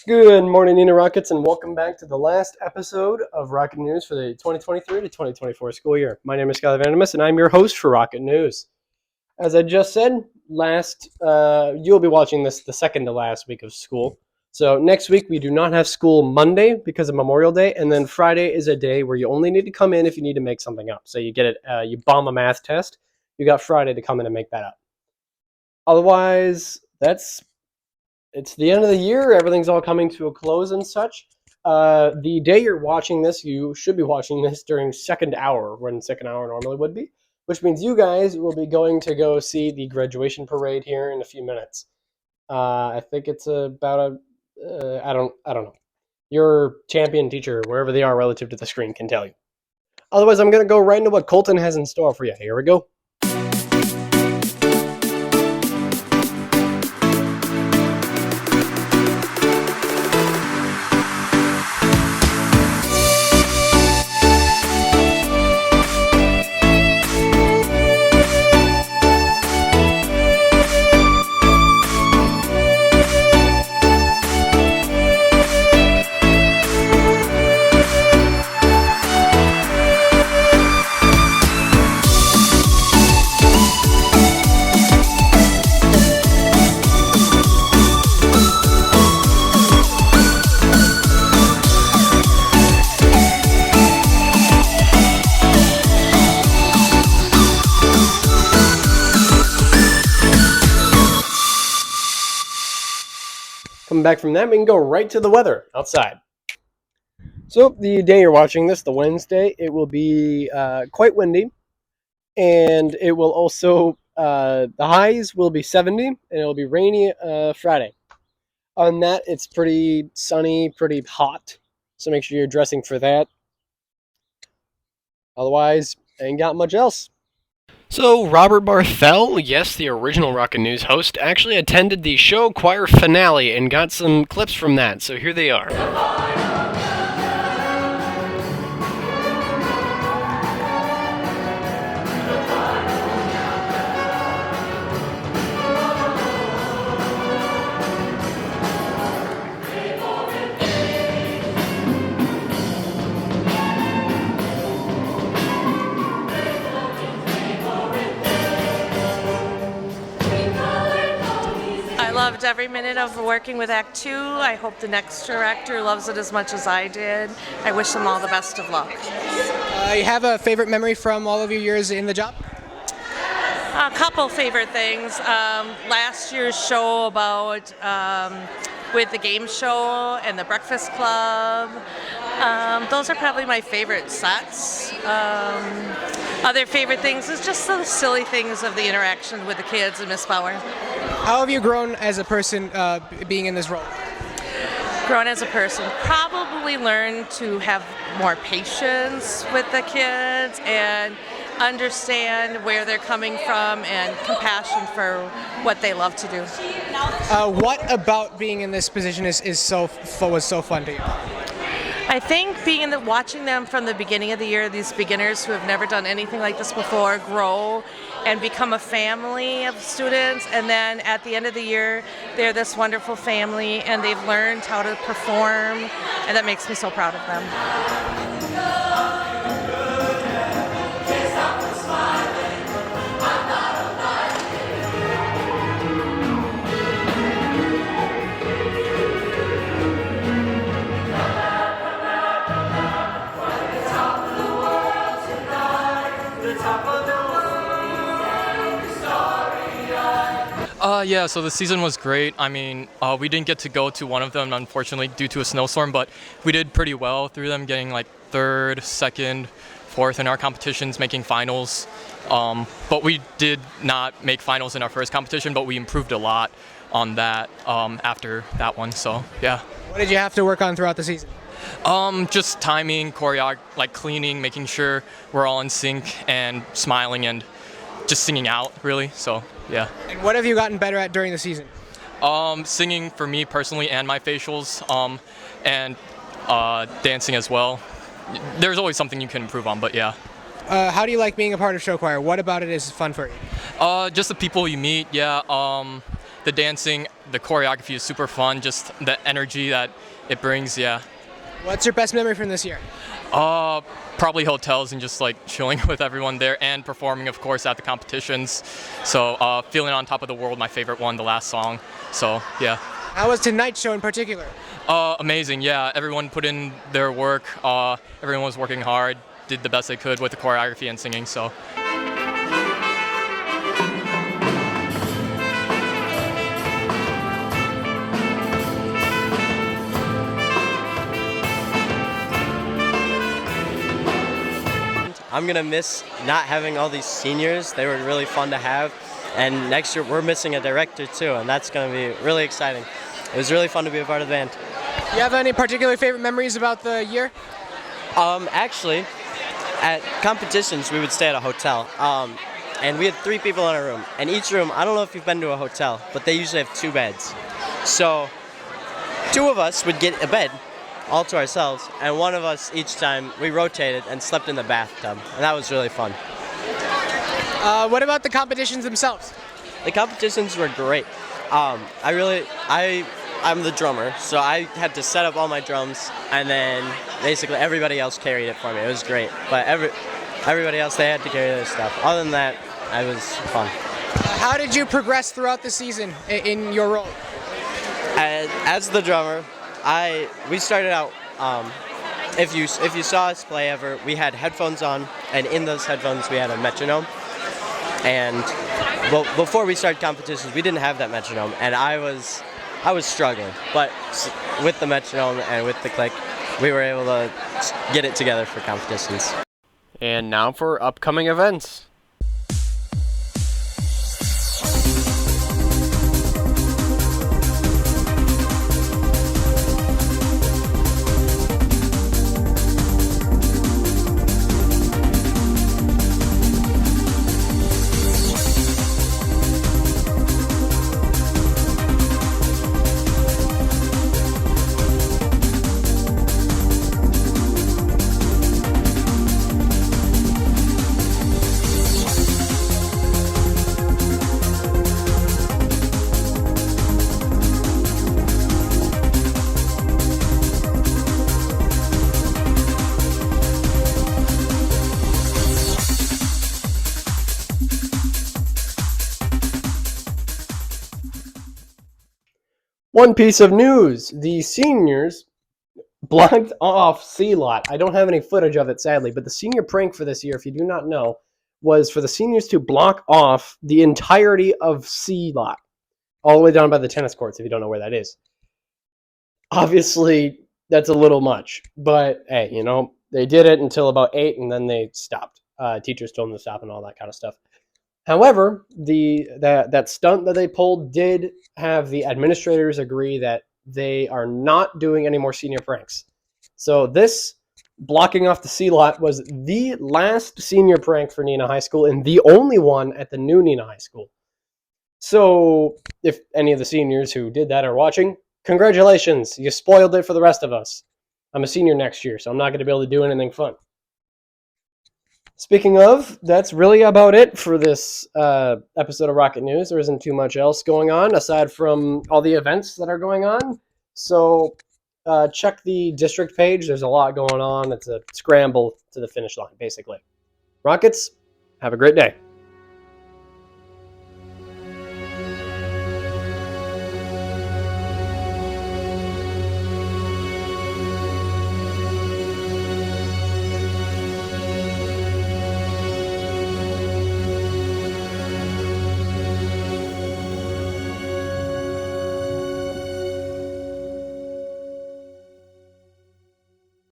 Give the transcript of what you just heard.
Good morning, Nina Rockets, and welcome back to the last episode of Rocket News for the 2023 to 2024 school year. My name is Skylar Vandemus, and I'm your host for Rocket News. As I just said, you'll be watching this the second to last week of school. So next week we do not have school Monday because of Memorial Day, and then Friday is a day where you only need to come in if you need to make something up. So you get it, you bomb a math test, you got Friday to come in and make that up. Otherwise, it's the end of the year. Everything's all coming to a close and such. The day you're watching this, you should be watching this during second hour, when second hour normally would be, which means you guys will be going to go see the graduation parade here in a few minutes. I think it's about I don't know. Your champion teacher, wherever they are relative to the screen, can tell you. Otherwise, I'm going to go right into what Colton has in store for you. Here we go. Coming back from that, we can go right to the weather outside. So the day you're watching this, the Wednesday, it will be quite windy, and it will also, the highs will be 70, and it will be rainy Friday. On that, it's pretty sunny, pretty hot, so make sure you're dressing for that. Otherwise, ain't got much else. So, Robert Barthel, yes, the original Rocket News host, actually attended the show choir finale and got some clips from that, so here they are. Loved every minute of working with Act 2. I hope the next director loves it as much as I did. I wish them all the best of luck. You have a favorite memory from all of your years in the job? A couple favorite things. Last year's show about with the game show and the Breakfast Club. Those are probably my favorite sets. Other favorite things is just the silly things of the interaction with the kids and Miss Bauer. How have you grown as a person being in this role? Grown as a person, probably learned to have more patience with the kids and understand where they're coming from and compassion for what they love to do. What about being in this position was so fun to you? I think watching them from the beginning of the year, these beginners who have never done anything like this before, grow and become a family of students, and then at the end of the year, they're this wonderful family, and they've learned how to perform, and that makes me so proud of them. Yeah, so the season was great. I mean, we didn't get to go to one of them, unfortunately, due to a snowstorm, but we did pretty well through them, getting like third, second, fourth in our competitions, making finals. But we did not make finals in our first competition, but we improved a lot on that after that one, so yeah. What did you have to work on throughout the season? Just timing, choreo, like cleaning, making sure we're all in sync and smiling and just singing out, really, so yeah. And what have you gotten better at during the season? Singing for me personally and my facials, and dancing as well. There's always something you can improve on, but yeah. How do you like being a part of show choir? What about it is fun for you? Just the people you meet, yeah. The dancing, the choreography is super fun. Just the energy that it brings. Yeah. What's your best memory from this year? Probably hotels and just like chilling with everyone there and performing, of course, at the competitions. So feeling on top of the world, my favorite one, the last song. So yeah. How was tonight's show in particular? Amazing. Yeah, everyone put in their work. Everyone was working hard, did the best they could with the choreography and singing. So. I'm going to miss not having all these seniors. They were really fun to have. And next year we're missing a director too, and that's going to be really exciting. It was really fun to be a part of the band. Do you have any particular favorite memories about the year? Actually, at competitions we would stay at a hotel. And we had 3 people in a room. And each room, I don't know if you've been to a hotel, but they usually have 2 beds. So 2 of us would get a bed all to ourselves, and one of us each time we rotated and slept in the bathtub, and that was really fun. What about the competitions themselves? The competitions were great. I'm the drummer, so I had to set up all my drums, and then basically everybody else carried it for me. It was great, but everybody else, they had to carry their stuff. Other than that, it was fun. How did you progress throughout the season in your role? As the drummer, we started out, if you saw us play ever, we had headphones on, and in those headphones we had a metronome. And before we started competitions, we didn't have that metronome, and I was struggling. But with the metronome and with the click, we were able to get it together for competitions. And now for upcoming events. One piece of news, the seniors blocked off C-Lot. I don't have any footage of it, sadly, but the senior prank for this year, if you do not know, was for the seniors to block off the entirety of C-Lot, all the way down by the tennis courts, if you don't know where that is. Obviously, that's a little much, but hey, you know, they did it until about 8, and then they stopped. Teachers told them to stop and all that kind of stuff. However, that stunt that they pulled did have the administrators agree that they are not doing any more senior pranks. So this blocking off the C-Lot was the last senior prank for Neenah High School and the only one at the new Neenah High School. So if any of the seniors who did that are watching, congratulations. You spoiled it for the rest of us. I'm a senior next year, so I'm not going to be able to do anything fun. Speaking of, that's really about it for this episode of Rocket News. There isn't too much else going on aside from all the events that are going on. So check the district page. There's a lot going on. It's a scramble to the finish line, basically. Rockets, have a great day.